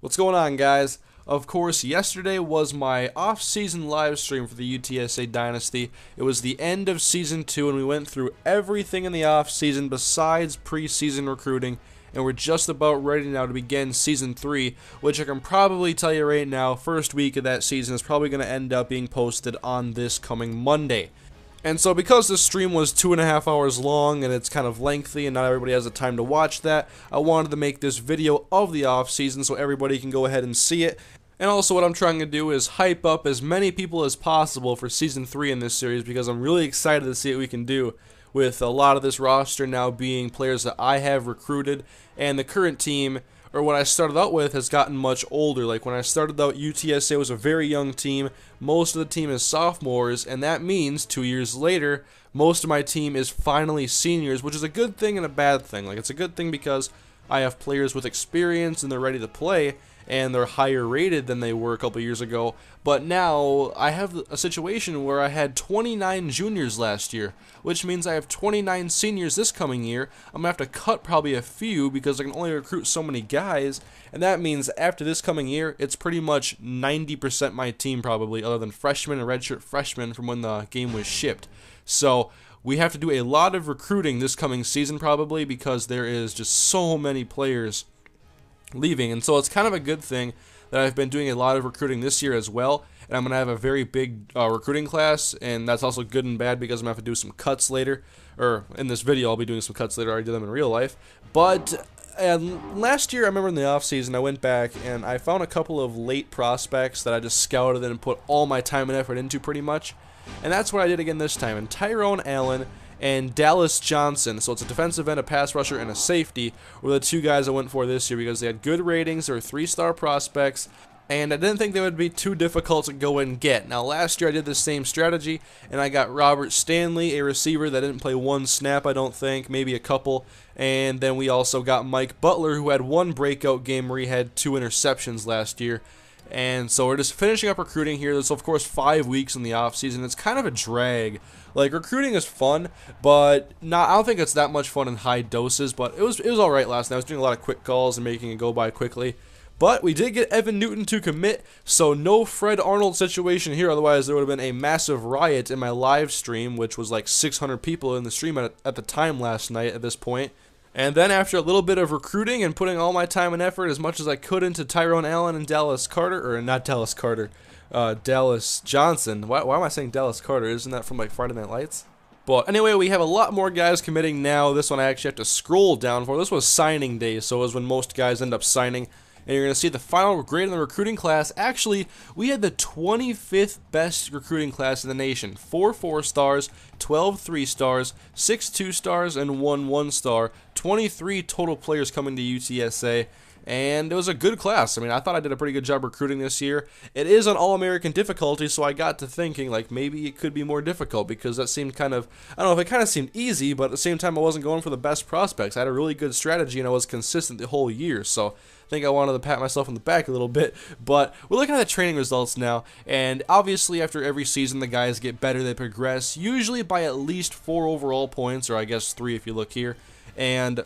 What's going on, guys? Of course, yesterday was my off-season live stream for the UTSA Dynasty. It was the end of Season 2, and we went through everything in the off-season besides preseason recruiting, and we're just about ready now to begin Season 3, which I can probably tell you right now, first week of that season is probably going to end up being posted on this coming Monday. And so because this stream was 2.5 hours long and it's kind of lengthy and not everybody has the time to watch that, I wanted to make this video of the off season so everybody can go ahead and see it. And also what I'm trying to do is hype up as many people as possible for Season 3 in this series, because I'm really excited to see what we can do with a lot of this roster now being players that I have recruited, and the current team, or what I started out with, has gotten much older. Like when I started out, UTSA was a very young team. Most of the team is sophomores, and that means 2 years later, most of my team is finally seniors, which is a good thing and a bad thing. Like, it's a good thing because I have players with experience and they're ready to play, and they're higher rated than they were a couple years ago. But now I have a situation where I had 29 juniors last year, which means I have 29 seniors this coming year. I'm going to have to cut probably a few because I can only recruit so many guys, and that means after this coming year, it's pretty much 90% my team probably, other than freshmen and redshirt freshmen from when the game was shipped. So we have to do a lot of recruiting this coming season probably, because there is just so many players leaving, and so it's kind of a good thing that I've been doing a lot of recruiting this year as well, and I'm going to have a very big recruiting class, and that's also good and bad because I'm going to have to do some cuts later, or in this video I'll be doing some cuts later. I already did them in real life. But last year, I remember in the off season, I went back and I found a couple of late prospects that I just scouted and put all my time and effort into pretty much, and that's what I did again this time. And Tyrone Allen and Dallas Johnson, so it's a defensive end, a pass rusher, and a safety, were the two guys I went for this year because they had good ratings. They were 3-star prospects, and I didn't think they would be too difficult to go and get. Now, last year I did the same strategy, and I got Robert Stanley, a receiver that didn't play one snap, I don't think, maybe a couple, and then we also got Mike Butler, who had one breakout game where he had 2 interceptions last year. And so we're just finishing up recruiting here. There's, of course, 5 weeks in the offseason. It's kind of a drag. Like, recruiting is fun, but I don't think it's that much fun in high doses. But it was all right last night. I was doing a lot of quick calls and making it go by quickly. But we did get Evan Newton to commit, so no Fred Arnold situation here. Otherwise, there would have been a massive riot in my live stream, which was like 600 people in the stream at the time last night at this point. And then after a little bit of recruiting and putting all my time and effort as much as I could into Tyrone Allen and Dallas Johnson. Why am I saying Dallas Carter? Isn't that from like Friday Night Lights? But anyway, we have a lot more guys committing now. This one I actually have to scroll down for. This was signing day, so it was when most guys end up signing. And you're going to see the final grade in the recruiting class. Actually, we had the 25th best recruiting class in the nation. 4 4-stars, 12 3-stars, 6 2-stars, and 1 1-star. 23 total players coming to UTSA. And it was a good class. I mean, I thought I did a pretty good job recruiting this year. It is an All-American difficulty, so I got to thinking, like, maybe it could be more difficult, because that seemed kind of, I don't know if it kind of seemed easy, but at the same time I wasn't going for the best prospects. I had a really good strategy, and I was consistent the whole year, so I think I wanted to pat myself on the back a little bit. But we're looking at the training results now, and obviously after every season the guys get better, they progress, usually by at least 4 overall points, or I guess 3 if you look here. And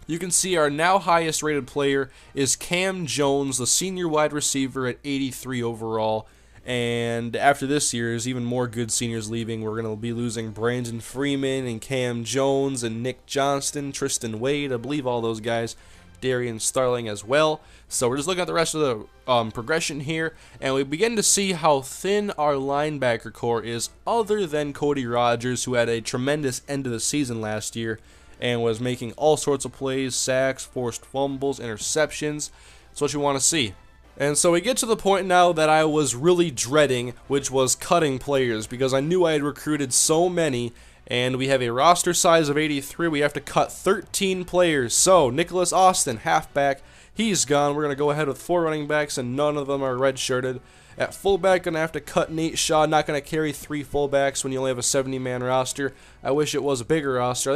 you can see our now highest rated player is Cam Jones, the senior wide receiver, at 83 overall. And after this year, there's even more good seniors leaving. We're going to be losing Brandon Freeman and Cam Jones and Nick Johnston, Tristan Wade, I believe all those guys, Darian Starling as well. So we're just looking at the rest of the progression here, and we begin to see how thin our linebacker core is, other than Cody Rogers, who had a tremendous end of the season last year and was making all sorts of plays, sacks, forced fumbles, interceptions. That's what you want to see. And so we get to the point now that I was really dreading, which was cutting players, because I knew I had recruited so many, and we have a roster size of 83. We have to cut 13 players. So Nicholas Austin, halfback, he's gone. We're going to go ahead with 4 running backs, and none of them are redshirted. At fullback, going to have to cut Nate Shaw. Not going to carry 3 fullbacks when you only have a 70-man roster. I wish it was a bigger roster.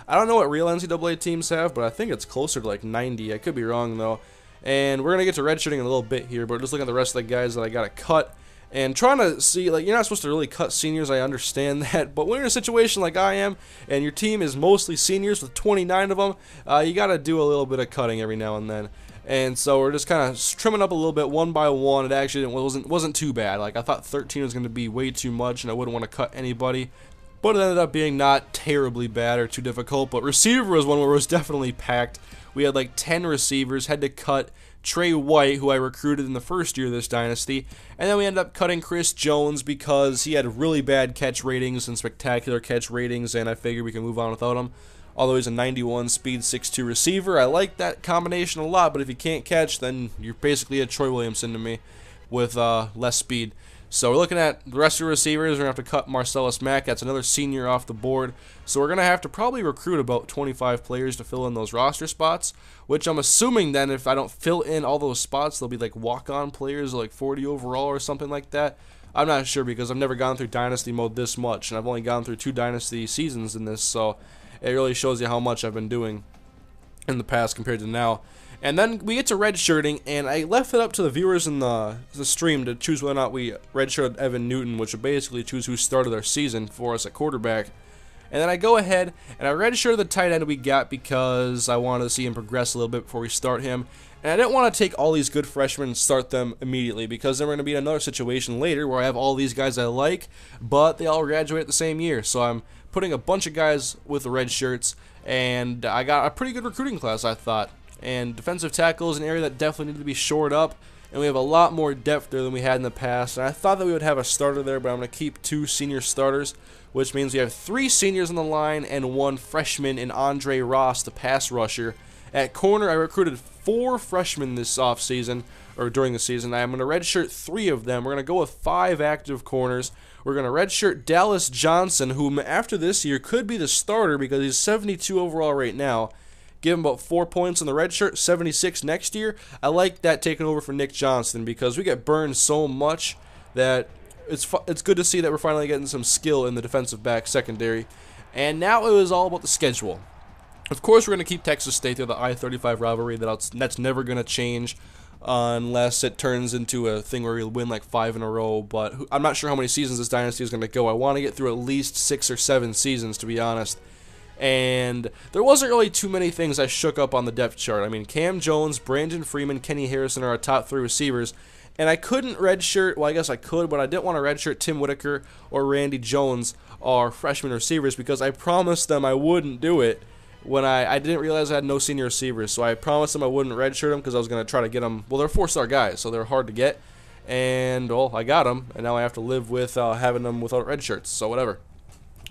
I don't know what real NCAA teams have, but I think it's closer to like 90. I could be wrong, though. And we're going to get to redshirting in a little bit here, but just looking at the rest of the guys that I got to cut. And trying to see, like, you're not supposed to really cut seniors, I understand that, but when you're in a situation like I am, and your team is mostly seniors with 29 of them, you got to do a little bit of cutting every now and then. And so we're just kind of trimming up a little bit one by one. It actually wasn't too bad. Like, I thought 13 was going to be way too much, and I wouldn't want to cut anybody. But it ended up being not terribly bad or too difficult. But receiver was one where it was definitely packed. We had like 10 receivers, had to cut Trey White, who I recruited in the first year of this dynasty, and then we ended up cutting Chris Jones because he had really bad catch ratings and spectacular catch ratings, and I figured we can move on without him. Although he's a 91 speed 6'2 receiver, I like that combination a lot, but if you can't catch, then you're basically a Troy Williamson to me with less speed. So we're looking at the rest of the receivers. We're going to have to cut Marcellus Mack. That's another senior off the board. So we're going to have to probably recruit about 25 players to fill in those roster spots, which I'm assuming then if I don't fill in all those spots, they'll be like walk-on players, like 40 overall or something like that. I'm not sure because I've never gone through Dynasty mode this much, and I've only gone through 2 Dynasty seasons in this, so it really shows you how much I've been doing in the past compared to now. And then we get to redshirting, and I left it up to the viewers in the stream to choose whether or not we redshirted Evan Newton, which would basically choose who started our season for us at quarterback. And then I go ahead, and I redshirted the tight end we got because I wanted to see him progress a little bit before we start him. And I didn't want to take all these good freshmen and start them immediately because then we're going to be in another situation later where I have all these guys I like, but they all graduate the same year. So I'm putting a bunch of guys with the red shirts, and I got a pretty good recruiting class, I thought. And defensive tackle is an area that definitely needed to be shored up, and we have a lot more depth there than we had in the past. And I thought that we would have a starter there, but I'm going to keep 2 senior starters, which means we have 3 seniors on the line and 1 freshman in Andre Ross, the pass rusher. At corner, I recruited 4 freshmen this offseason, or during the season. I'm going to redshirt 3 of them. We're going to go with 5 active corners. We're going to redshirt Dallas Johnson, whom after this year could be the starter because he's 72 overall right now. Give him about 4 points on the red shirt, 76 next year. I like that taking over for Nick Johnston because we get burned so much that it's good to see that we're finally getting some skill in the defensive back secondary. And now it was all about the schedule. Of course, we're going to keep Texas State there, the I-35 rivalry. That's never going to change unless it turns into a thing where we'll win like 5 in a row. But I'm not sure how many seasons this dynasty is going to go. I want to get through at least 6 or 7 seasons, to be honest. And there wasn't really too many things I shook up on the depth chart. I mean, Cam Jones, Brandon Freeman, Kenny Harrison are our top 3 receivers. And I couldn't redshirt, well, I guess I could, but I didn't want to redshirt Tim Whitaker or Randy Jones, our freshman receivers, because I promised them I wouldn't do it when I didn't realize I had no senior receivers. So I promised them I wouldn't redshirt them because I was going to try to get them. Well, they're 4-star guys, so they're hard to get. And, well, I got them, and now I have to live with having them without red shirts, so whatever.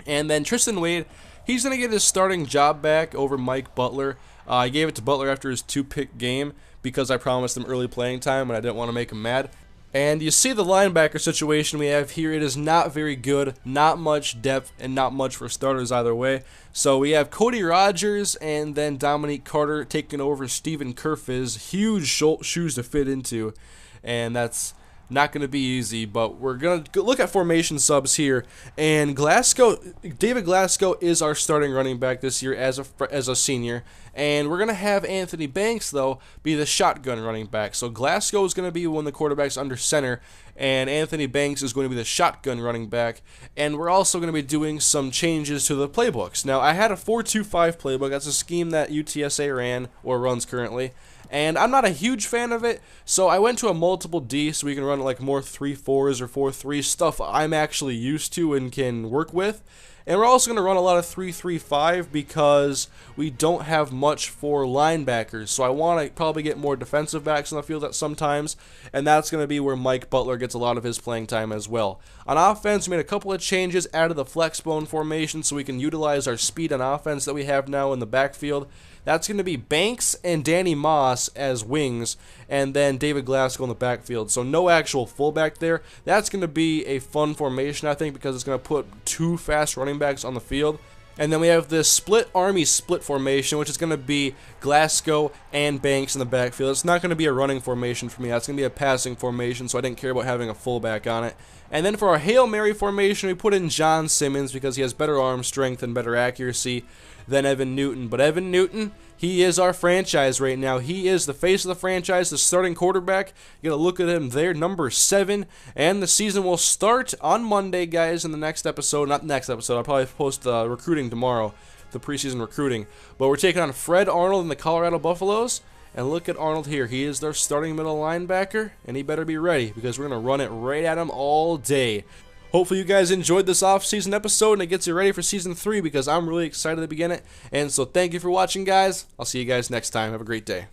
And then Tristan Wade, he's going to get his starting job back over Mike Butler. I gave it to Butler after his 2-pick game because I promised him early playing time and I didn't want to make him mad. And you see the linebacker situation we have here. It is not very good, not much depth, and not much for starters either way. So we have Cody Rogers and then Dominique Carter taking over Stephen Kerf's huge shoes to fit into. And that's not going to be easy, but we're going to look at formation subs here. And David Glasgow is our starting running back this year as a senior. And we're going to have Anthony Banks, though, be the shotgun running back. So Glasgow is going to be one of the quarterbacks under center, and Anthony Banks is going to be the shotgun running back. And we're also going to be doing some changes to the playbooks. Now, I had a 4-2-5 playbook. That's a scheme that UTSA ran, or runs currently. And I'm not a huge fan of it, so I went to a multiple D so we can run like more 3-4s or 4-3 stuff I'm actually used to and can work with. And we're also going to run a lot of 3-3-5 because we don't have much for linebackers. So I want to probably get more defensive backs on the field at sometimes, and that's going to be where Mike Butler gets a lot of his playing time as well. On offense, we made a couple of changes, added the flexbone formation so we can utilize our speed on offense that we have now in the backfield. That's going to be Banks and Danny Moss as wings, and then David Glasgow in the backfield. So no actual fullback there. That's going to be a fun formation, I think, because it's going to put 2 fast running backs on the field. And then we have this Army split formation, which is going to be Glasgow and Banks in the backfield. It's not going to be a running formation for me. That's going to be a passing formation, so I didn't care about having a fullback on it. And then for our Hail Mary formation, we put in John Simmons because he has better arm strength and better accuracy than Evan Newton. But Evan Newton, he is our franchise right now. He is the face of the franchise, the starting quarterback. You got to look at him there, number 7. And the season will start on Monday, guys, in the next episode. Not next episode. I'll probably post recruiting tomorrow, the preseason recruiting. But we're taking on Fred Arnold and the Colorado Buffaloes. And look at Arnold here. He is their starting middle linebacker, and he better be ready because we're going to run it right at him all day. Hopefully you guys enjoyed this off-season episode and it gets you ready for Season 3 because I'm really excited to begin it. And so thank you for watching, guys. I'll see you guys next time. Have a great day.